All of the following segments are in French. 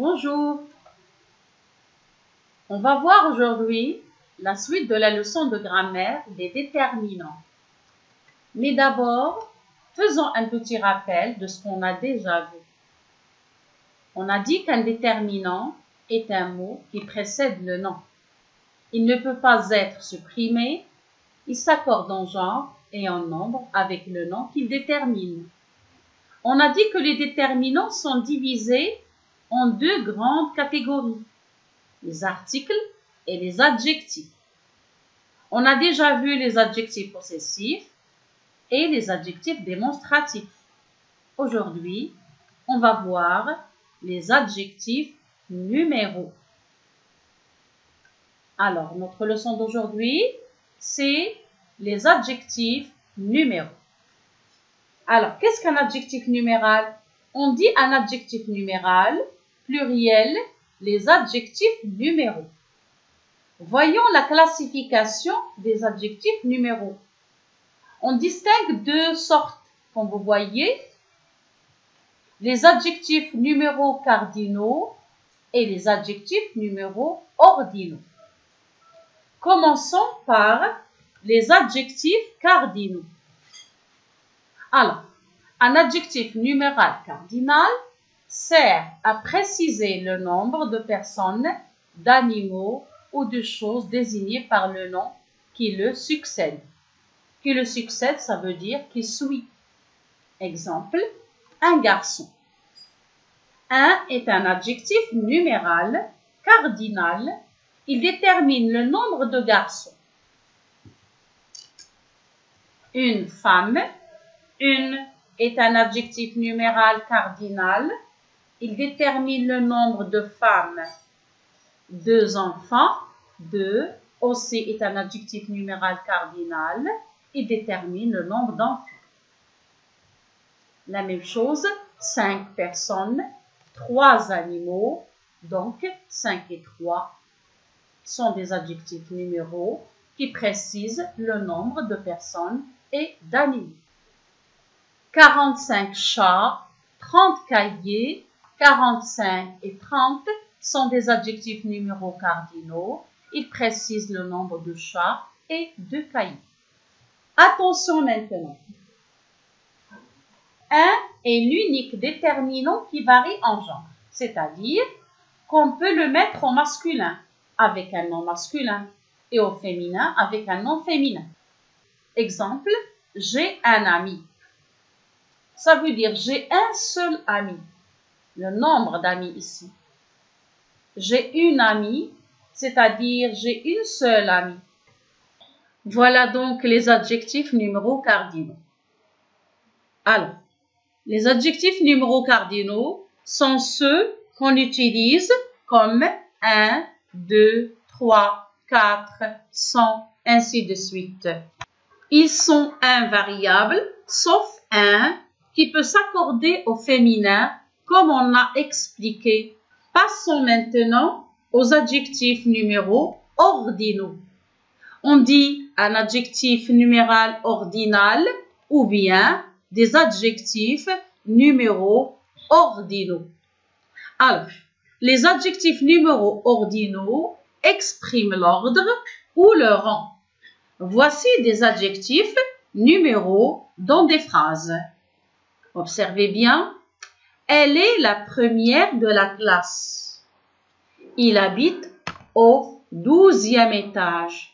Bonjour. On va voir aujourd'hui la suite de la leçon de grammaire des déterminants. Mais d'abord, faisons un petit rappel de ce qu'on a déjà vu. On a dit qu'un déterminant est un mot qui précède le nom. Il ne peut pas être supprimé, il s'accorde en genre et en nombre avec le nom qu'il détermine. On a dit que les déterminants sont divisés en deux grandes catégories, les articles et les adjectifs. On a déjà vu les adjectifs possessifs et les adjectifs démonstratifs. Aujourd'hui, on va voir les adjectifs numéraux. Alors, notre leçon d'aujourd'hui, c'est les adjectifs numéraux. Alors, qu'est-ce qu'un adjectif numéral? On dit un adjectif numéral, pluriel, les adjectifs numéraux. Voyons la classification des adjectifs numéraux. On distingue deux sortes, comme vous voyez, les adjectifs numéraux cardinaux et les adjectifs numéraux ordinaux. Commençons par les adjectifs cardinaux. Alors, un adjectif numéral cardinal sert à préciser le nombre de personnes, d'animaux ou de choses désignées par le nom qui le succède. Qui le succède, ça veut dire qui suit. Exemple, un garçon. Un est un adjectif numéral cardinal. Il détermine le nombre de garçons. Une femme. Une est un adjectif numéral cardinal. Il détermine le nombre de femmes. Deux enfants. Deux aussi est un adjectif numéral cardinal. Il détermine le nombre d'enfants. La même chose, 5 personnes, 3 animaux. Donc, 5 et 3 sont des adjectifs numéraux qui précisent le nombre de personnes et d'animaux. 45 chats, 30 cahiers, 45 et 30 sont des adjectifs numéraux cardinaux. Ils précisent le nombre de chats et de cahiers. Attention maintenant. 1 est l'unique déterminant qui varie en genre, c'est-à-dire qu'on peut le mettre au masculin avec un nom masculin et au féminin avec un nom féminin. Exemple, j'ai un ami. Ça veut dire j'ai un seul ami. Le nombre d'amis ici. J'ai une amie, c'est-à-dire j'ai une seule amie. Voilà donc les adjectifs numéraux cardinaux. Alors, les adjectifs numéraux cardinaux sont ceux qu'on utilise comme 1, 2, 3, 4, 100, ainsi de suite. Ils sont invariables, sauf un qui peut s'accorder au féminin, comme on a expliqué. Passons maintenant aux adjectifs numéraux ordinaux. On dit un adjectif numéral ordinal ou bien des adjectifs numéraux ordinaux. Alors, les adjectifs numéraux ordinaux expriment l'ordre ou le rang. Voici des adjectifs numéraux dans des phrases. Observez bien. Elle est la première de la classe. Il habite au 12e étage.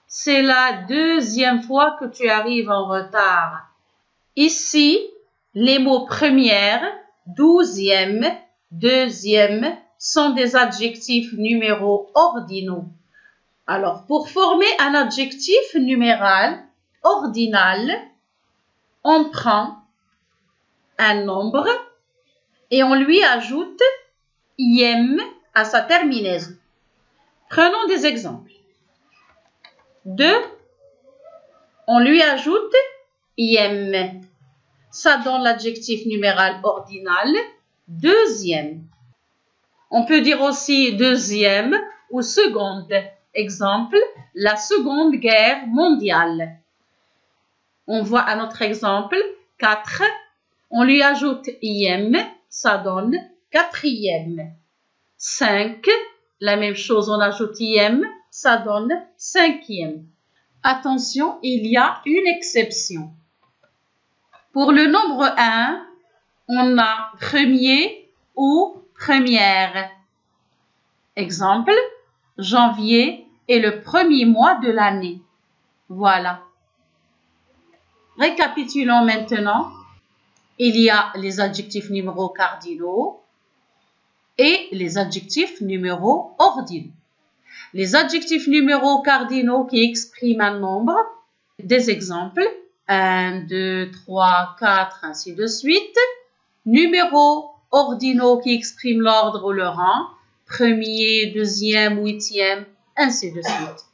C'est la deuxième fois que tu arrives en retard. Ici, les mots première, 12e, deuxième sont des adjectifs numéraux ordinaux. Alors, pour former un adjectif numéral ordinal, on prend un nombre et on lui ajoute IM à sa terminaison. Prenons des exemples. 2, on lui ajoute IM. Ça donne l'adjectif numéral ordinal, deuxième. On peut dire aussi deuxième ou seconde. Exemple, la Seconde Guerre mondiale. On voit à notre exemple 4, on lui ajoute IM, ça donne quatrième. 5, la même chose, on ajoute ième, ça donne cinquième. Attention, il y a une exception. Pour le nombre 1, on a premier ou première. Exemple, janvier est le premier mois de l'année. Voilà. Récapitulons maintenant. Il y a les adjectifs numéros cardinaux et les adjectifs numéros ordinaux. Les adjectifs numéros cardinaux qui expriment un nombre, des exemples, 1, 2, 3, 4, ainsi de suite. Numéros ordinaux qui expriment l'ordre ou le rang, premier, deuxième, huitième, ainsi de suite.